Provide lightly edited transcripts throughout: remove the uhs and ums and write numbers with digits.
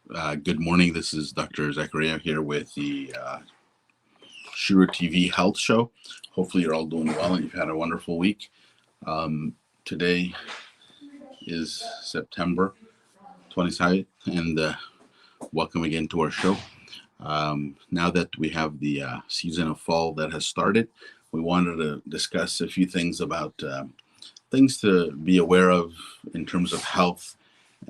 Good morning. This is Dr. Zachariah here with the ShuraTV Health Show. Hopefully, you're all doing well and you've had a wonderful week. Today is September 27th, and welcome again to our show. Now that we have the season of fall that has started, we wanted to discuss a few things about things to be aware of in terms of health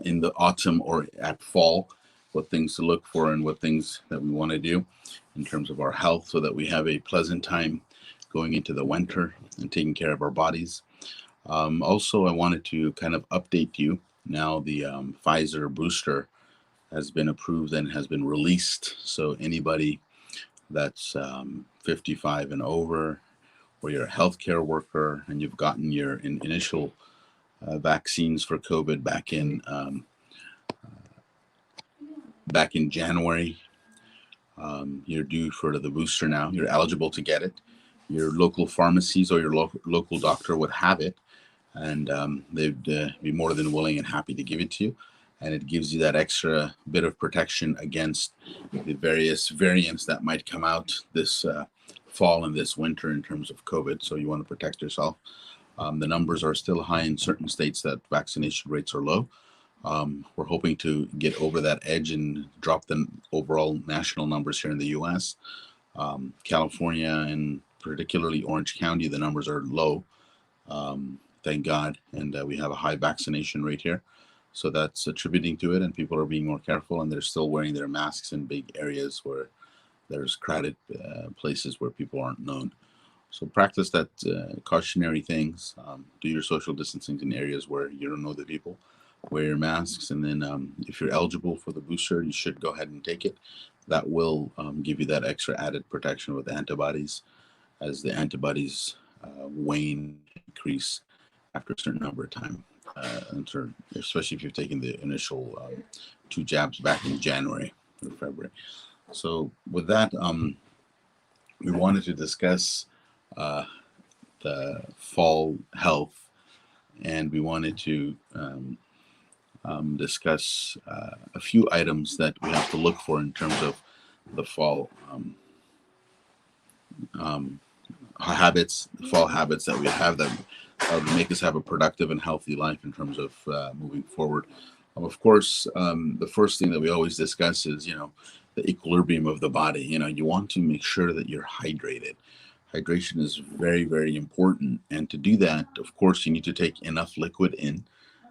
in the autumn or at fall, what things to look for and what things that we want to do in terms of our health so that we have a pleasant time going into the winter and taking care of our bodies. Also, I wanted to kind of update you. Now the Pfizer booster has been approved and has been released. So anybody that's 55 and over, or you're a healthcare worker and you've gotten your initial vaccines for COVID back in January. You're due for the booster now. You're eligible to get it. Your local pharmacies or your local doctor would have it, and they'd be more than willing and happy to give it to you. And it gives you that extra bit of protection against the various variants that might come out this fall and this winter in terms of COVID. So you want to protect yourself. The numbers are still high in certain states that vaccination rates are low. We're hoping to get over that edge and drop the overall national numbers here in the U.S. California and particularly Orange County, the numbers are low, thank God, and we have a high vaccination rate here. So that's attributing to it, and people are being more careful, and they're still wearing their masks in big areas where there's crowded places where people aren't known. So practice that cautionary things. Do your social distancing in areas where you don't know the people. Wear your masks, and then if you're eligible for the booster, you should go ahead and take it. That will give you that extra added protection with antibodies, as the antibodies wane, increase after a certain number of time, especially if you've taken the initial 2 jabs back in January or February. So with that, we wanted to discuss the fall health, and we wanted to discuss a few items that we have to look for in terms of the fall fall habits that we have that make us have a productive and healthy life in terms of moving forward. Of course, the first thing that we always discuss is, the equilibrium of the body. You want to make sure that you're hydrated. Hydration is very, very important. And to do that, of course, you need to take enough liquid in.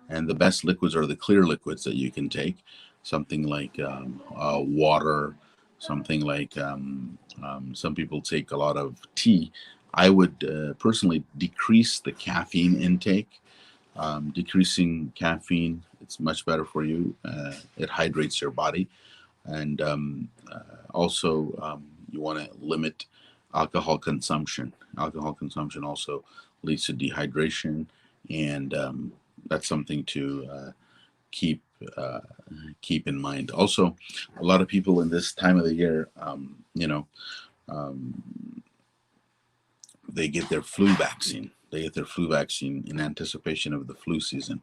And the best liquids are the clear liquids that you can take, something like water, something like some people take a lot of tea. I would personally decrease the caffeine intake. Decreasing caffeine, it's much better for you. It hydrates your body. And also, you want to limit alcohol consumption. Alcohol consumption also leads to dehydration, and that's something to keep keep in mind. Also, a lot of people in this time of the year, they get their flu vaccine. They get their flu vaccine in anticipation of the flu season,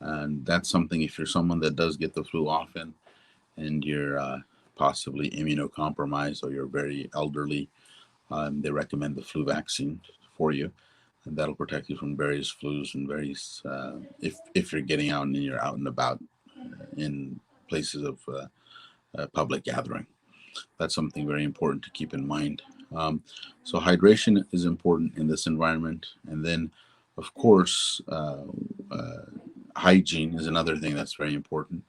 and that's something. If you're someone that does get the flu often, and you're possibly immunocompromised or you're very elderly, they recommend the flu vaccine for you, and that'll protect you from various flus and various if you're getting out and you're out and about in places of public gathering. That's something very important to keep in mind. So hydration is important in this environment, and then of course hygiene is another thing that's very important.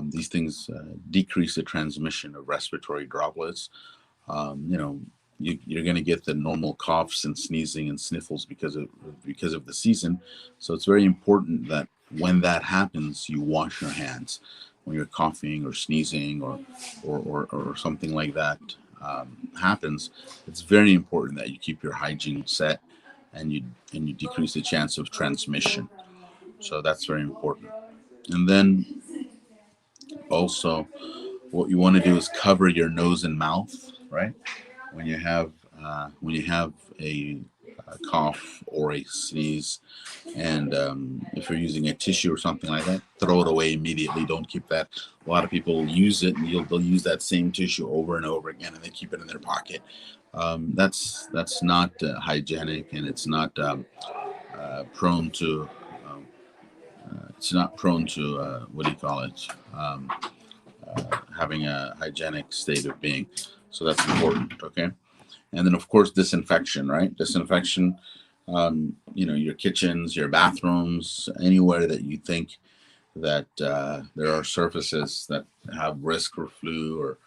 These things decrease the transmission of respiratory droplets. You're going to get the normal coughs and sneezing and sniffles because of the season. So it's very important that when that happens, you wash your hands. When you're coughing or sneezing or something like that happens, it's very important that you keep your hygiene set, and you decrease the chance of transmission. So that's very important. And then also, what you want to do is cover your nose and mouth, right? When you have a cough or a sneeze, and if you're using a tissue or something like that, throw it away immediately. Don't keep that. A lot of people use it, and they'll use that same tissue over and over again, and they keep it in their pocket. That's not hygienic, and it's not prone to. Um, it's not prone to what do you call it? Having a hygienic state of being. So that's important. Okay. And then of course disinfection, right? Disinfection, your kitchens, your bathrooms, anywhere that you think that there are surfaces that have risk for flu or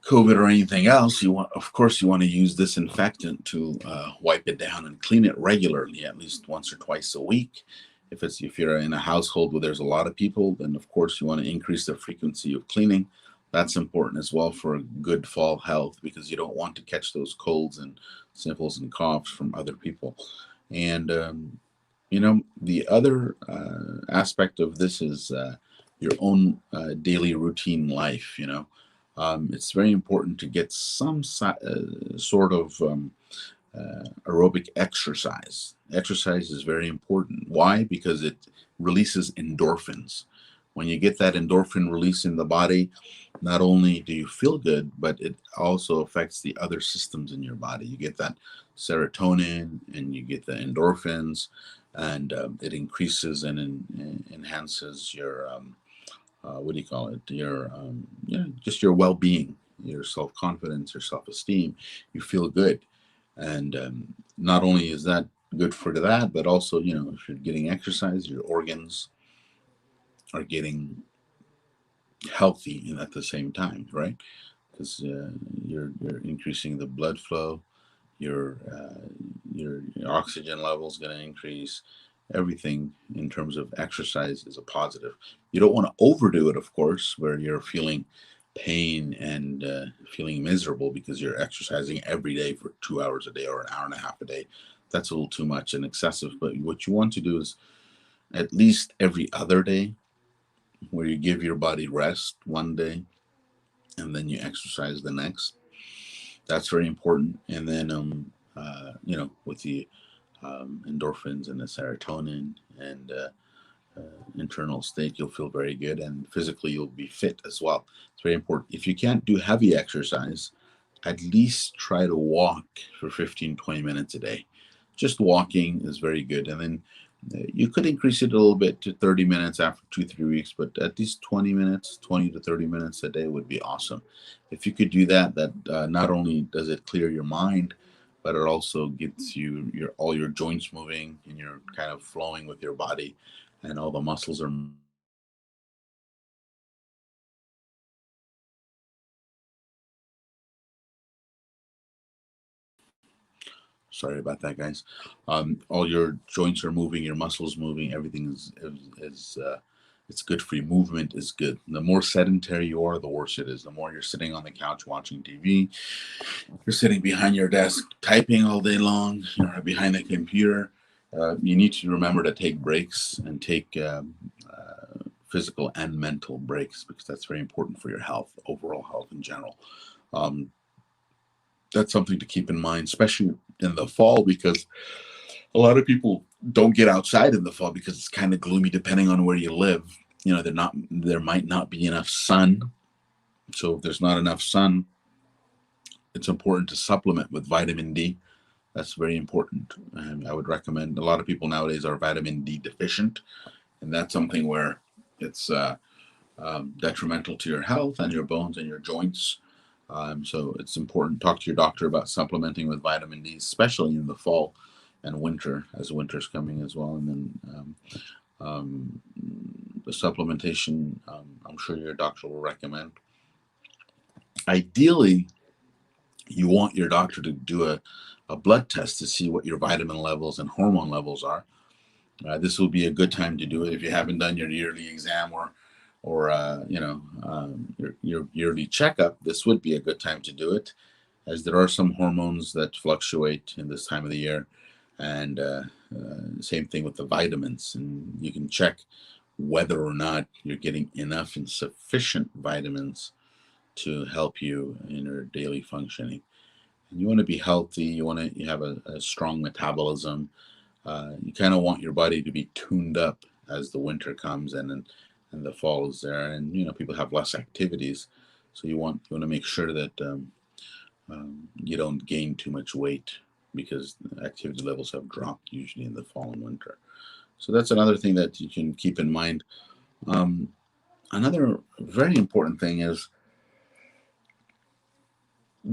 COVID or anything else. Of course, you want to use disinfectant to wipe it down and clean it regularly, at least once or twice a week. If you're in a household where there's a lot of people, then of course you want to increase the frequency of cleaning. That's important as well for good fall health, because you don't want to catch those colds and sniffles and coughs from other people. And the other aspect of this is your own daily routine life. It's very important to get some sort of aerobic exercise. Exercise is very important. Why? Because it releases endorphins. When you get that endorphin release in the body, not only do you feel good, but it also affects the other systems in your body. You get that serotonin and you get the endorphins, and it increases and enhances your what do you call it? Your just your well-being, your self-confidence, your self-esteem. You feel good, and not only is that good for that, but also if you're getting exercise, your organs are getting healthy and at the same time, right? Because you're increasing the blood flow, your your oxygen level is going to increase. Everything in terms of exercise is a positive. You don't want to overdo it, of course, where you're feeling pain and feeling miserable because you're exercising every day for 2 hours a day or an hour and a half a day. That's a little too much and excessive. But what you want to do is at least every other day, where you give your body rest one day and then you exercise the next. That's very important. And then, with the endorphins and the serotonin and internal state, you'll feel very good, and physically you'll be fit as well. It's very important. If you can't do heavy exercise, at least try to walk for 15-20 minutes a day. Just walking is very good. And then you could increase it a little bit to 30 minutes after 2-3 weeks, but at least 20 minutes, 20 to 30 minutes a day would be awesome. If you could do that, not only does it clear your mind, but it also gets all your joints moving, and you're kind of flowing with your body, and all the muscles are. Sorry about that, guys. All your joints are moving, your muscles moving, everything is it's good for you. Movement is good. The more sedentary you are, the worse it is. The more you're sitting on the couch watching TV, you're sitting behind your desk typing all day long, you're behind the computer. You need to remember to take breaks and take physical and mental breaks, because that's very important for your health, overall health in general. Um, that's something to keep in mind, especially in the fall, because a lot of people don't get outside in the fall because it's kind of gloomy depending on where you live. There might not be enough sun. So if there's not enough sun, it's important to supplement with vitamin D. That's very important. And I would recommend, a lot of people nowadays are vitamin D deficient, and that's something where it's detrimental to your health and your bones and your joints. So it's important to talk to your doctor about supplementing with vitamin D, especially in the fall and winter, as winter's coming as well. And then the supplementation, I'm sure your doctor will recommend. Ideally, you want your doctor to do a blood test to see what your vitamin levels and hormone levels are. This will be a good time to do it if you haven't done your yearly exam or your yearly checkup. This would be a good time to do it, as there are some hormones that fluctuate in this time of the year, and same thing with the vitamins. And you can check whether or not you're getting enough and sufficient vitamins to help you in your daily functioning. And you want to be healthy. You have a strong metabolism. You kind of want your body to be tuned up as the winter comes and the fall is there, and people have less activities, so you want to make sure that you don't gain too much weight because activity levels have dropped usually in the fall and winter. So that's another thing that you can keep in mind. Um, Another very important thing is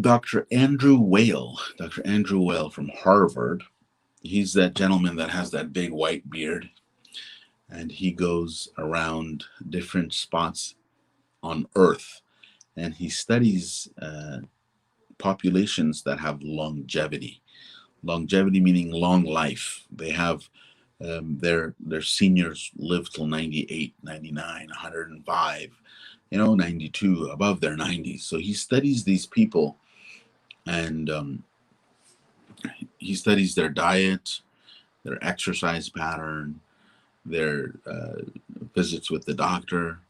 Dr. Andrew Weil from Harvard. He's that gentleman that has that big white beard, and he goes around different spots on Earth, and he studies populations that have longevity. Longevity meaning long life. They have their seniors live till 98, 99, 105, 92, above their 90s. So he studies these people, and he studies their diet, their exercise pattern, their visits with the doctor,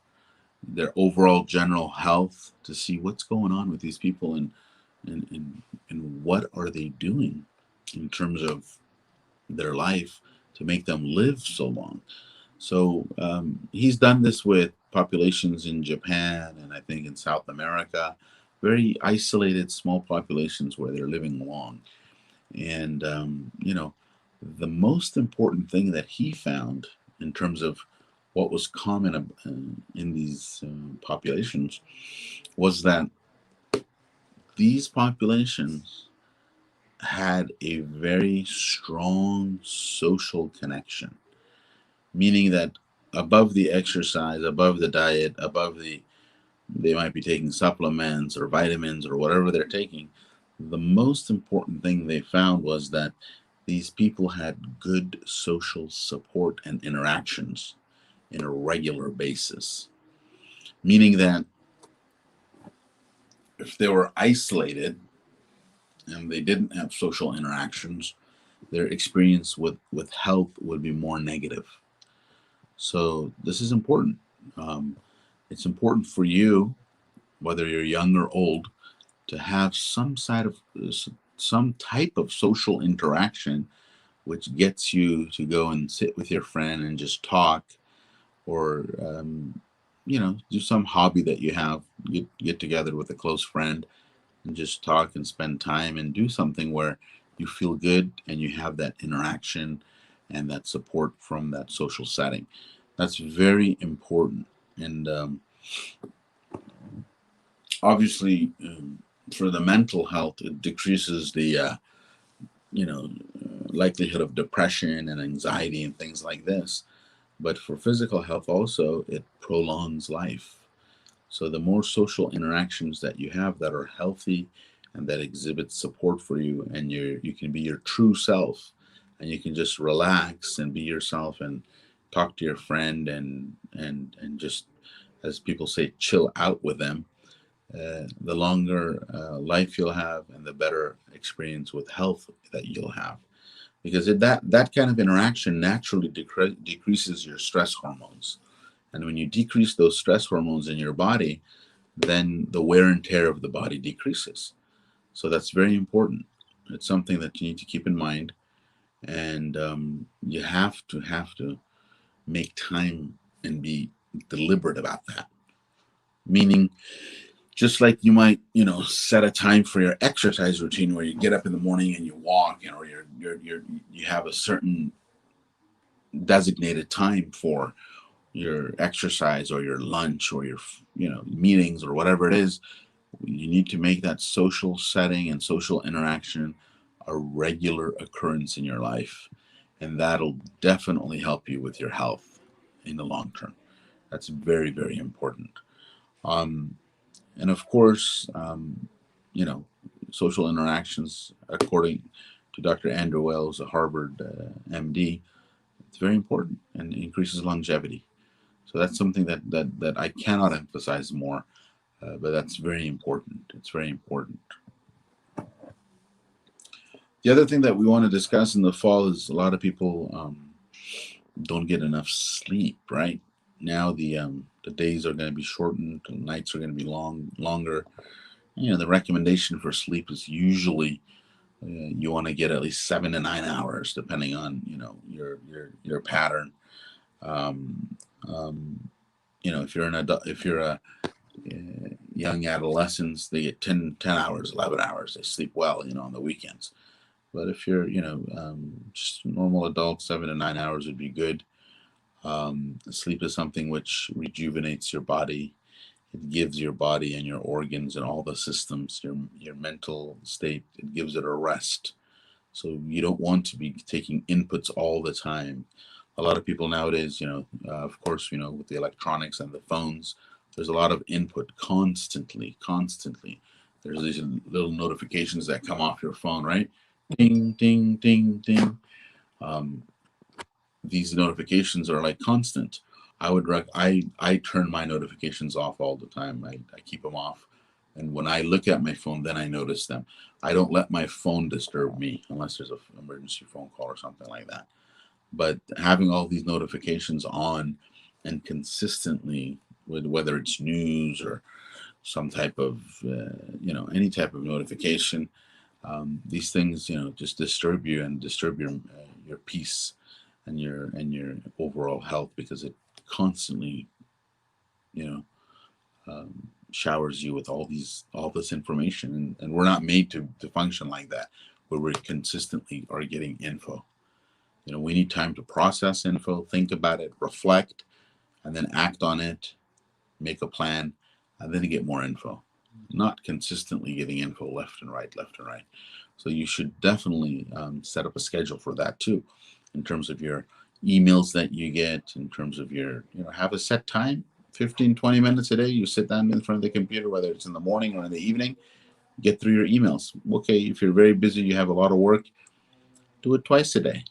their overall general health, to see what's going on with these people, and what are they doing in terms of their life to make them live so long. So he's done this with populations in Japan and I think in South America, very isolated small populations where they're living long. And the most important thing that he found in terms of what was common in these populations was that these populations had a very strong social connection, meaning that above the exercise, above the diet, they might be taking supplements or vitamins or whatever they're taking. The most important thing they found was that these people had good social support and interactions in a regular basis, meaning that if they were isolated and they didn't have social interactions, their experience with health would be more negative. So this is important. Um, it's important for you, whether you're young or old, to have some type of social interaction, which gets you to go and sit with your friend and just talk, or do some hobby that you have. Get together with a close friend and just talk and spend time and do something where you feel good and you have that interaction and that support from that social setting. That's very important. And obviously, for the mental health, it decreases the likelihood of depression and anxiety and things like this. But for physical health also, it prolongs life. So the more social interactions that you have that are healthy and that exhibit support for you, and you can be your true self, and you can just relax and be yourself and talk to your friend and just, as people say, chill out with them, the longer life you'll have and the better experience with health that you'll have, because that kind of interaction naturally decreases your stress hormones. And when you decrease those stress hormones in your body, then the wear and tear of the body decreases. So that's very important. It's something that you need to keep in mind, and you have to make time and be deliberate about that. Meaning, just like you might, set a time for your exercise routine where you get up in the morning and you walk, or you have a certain designated time for your exercise or your lunch or your meetings or whatever it is. You need to make that social setting and social interaction a regular occurrence in your life, and that'll definitely help you with your health in the long term. That's very, very important. um, and of course, you know social interactions, according to Dr. Andrew Wells, a Harvard MD, it's very important and increases longevity. So that's something that I cannot emphasize more, but that's very important. It's very important. The other thing that we want to discuss in the fall is a lot of people don't get enough sleep. Right now, the days are going to be shortened, the nights are going to be longer. The recommendation for sleep is usually You want to get at least 7 to 9 hours, depending on your pattern. Um, um, if you're an adult, if you're a young adolescents, they get 10 hours, 11 hours. They sleep well, on the weekends. But if you're, just normal adult, 7 to 9 hours would be good. Sleep is something which rejuvenates your body. It gives your body and your organs and all the systems, your mental state, it gives it a rest. So you don't want to be taking inputs all the time. A lot of people nowadays, of course, with the electronics and the phones, there's a lot of input constantly, constantly. There's these little notifications that come off your phone, right? Ding, ding, ding, ding. Um, these notifications are like constant. I turn my notifications off all the time. I keep them off. And when I look at my phone, then I notice them. I don't let my phone disturb me unless there's an emergency phone call or something like that. But having all these notifications on and consistently, with whether it's news or some type of any type of notification, these things just disturb you and disturb your peace and your overall health, because it constantly you know showers you with all this information, and we're not made to function like that, where we consistently are getting info. We need time to process info, think about it, reflect, and then act on it, make a plan, and then get more info. Not consistently getting info left and right, left and right. So you should definitely set up a schedule for that too, in terms of your emails that you get, in terms of your, have a set time, 15, 20 minutes a day. You sit down in front of the computer, whether it's in the morning or in the evening, get through your emails. Okay, if you're very busy, you have a lot of work, do it twice a day.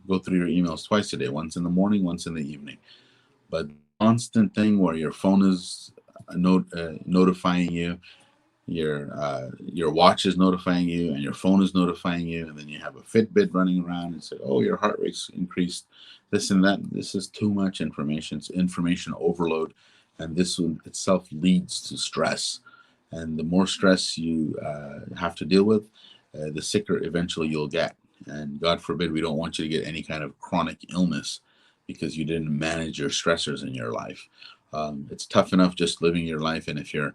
Go through your emails twice a day, once in the morning, once in the evening. But constant thing where your phone is notifying you, your watch is notifying you, and your phone is notifying you, and then you have a Fitbit running around and say, "Oh, your heart rate's increased," this and that. This is too much information. It's information overload, and this one itself leads to stress. And the more stress you have to deal with, the sicker eventually you'll get. And God forbid, we don't want you to get any kind of chronic illness because you didn't manage your stressors in your life. It's tough enough just living your life, and if you're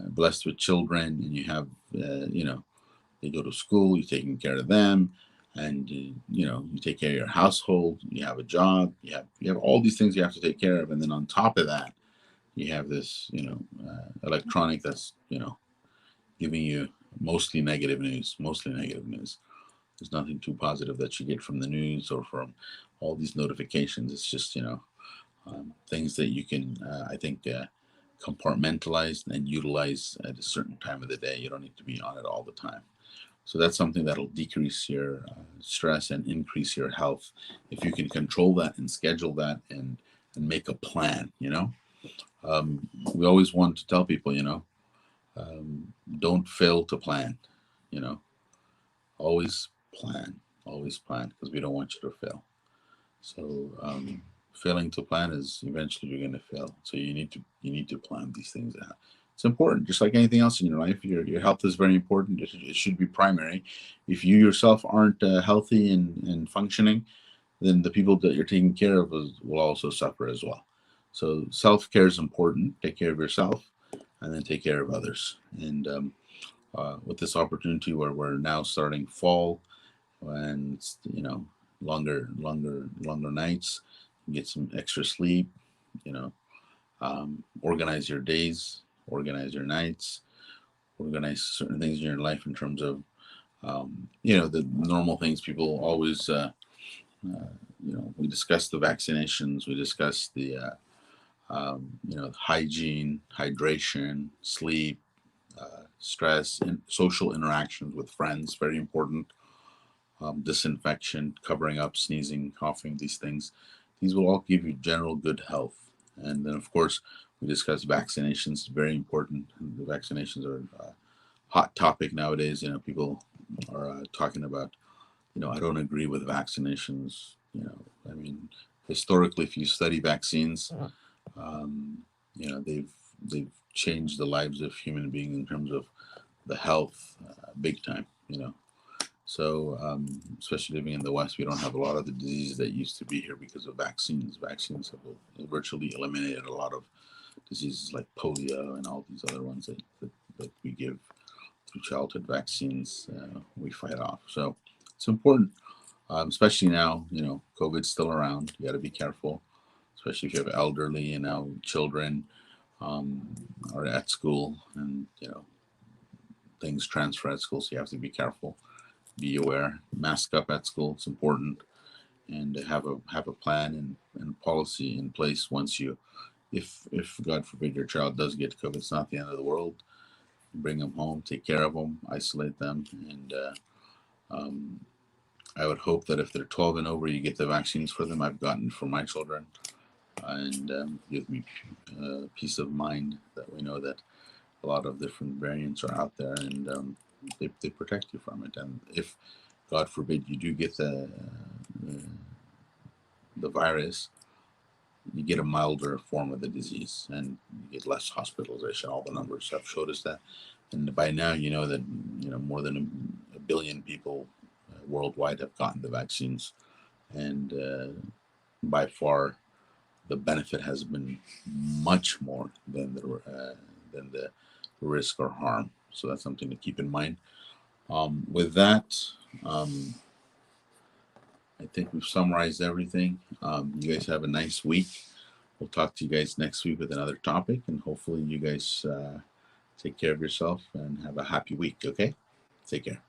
blessed with children and you have, they go to school, you're taking care of them, and you take care of your household, you have a job, you have all these things you have to take care of, and then on top of that, you have this, electronic that's, giving you mostly negative news, mostly negative news. There's nothing too positive that you get from the news or from all these notifications. It's just, things that you can, I think, compartmentalize and utilize at a certain time of the day. You don't need to be on it all the time. So that's something that'll decrease your stress and increase your health if you can control that and schedule that and make a plan. We always want to tell people, don't fail to plan. You know, always always plan, because we don't want you to fail. So failing to plan is eventually you're going to fail. So you need to plan these things out. It's important, just like anything else in your life. Your health is very important. It should be primary. If you yourself aren't healthy and functioning, then the people that you're taking care of will also suffer as well. So self care is important. Take care of yourself, and then take care of others. And with this opportunity where we're now starting fall, and it's, longer nights, get some extra sleep, you know organize your days, organize your nights, organize certain things in your life in terms of the normal things people always we discuss the vaccinations, we discuss the hygiene, hydration, sleep, stress, and social interactions with friends, very important. Disinfection, covering up, sneezing, coughing, these things. These will all give you general good health. And then, of course, we discuss vaccinations, very important. The vaccinations are a hot topic nowadays. People are talking about, I don't agree with vaccinations. I mean, historically, if you study vaccines, they've changed the lives of human beings in terms of the health, big time. So, especially living in the West, we don't have a lot of the diseases that used to be here because of vaccines. Vaccines have virtually eliminated a lot of diseases like polio and all these other ones that we give through childhood vaccines. We fight off. So it's important, especially now. COVID's still around. You got to be careful, especially if you have elderly and now children um, are at school, and things transfer at school, so you have to be careful. Be aware, mask up at school. It's important, and have a plan and policy in place. Once you, if God forbid your child does get COVID, it's not the end of the world. Bring them home, take care of them, isolate them, and um, I would hope that if they're 12 and over, you get the vaccines for them. I've gotten for my children, and give me peace of mind that we know that a lot of different variants are out there, and they protect you from it. And if God forbid you do get the virus, you get a milder form of the disease, and you get less hospitalization. All the numbers have showed us that, and by now you know that more than a billion people worldwide have gotten the vaccines, and by far the benefit has been much more than the risk or harm. So that's something to keep in mind. With that, um, I think we've summarized everything. You guys have a nice week. We'll talk to you guys next week with another topic, and hopefully you guys take care of yourself and have a happy week. Okay, take care.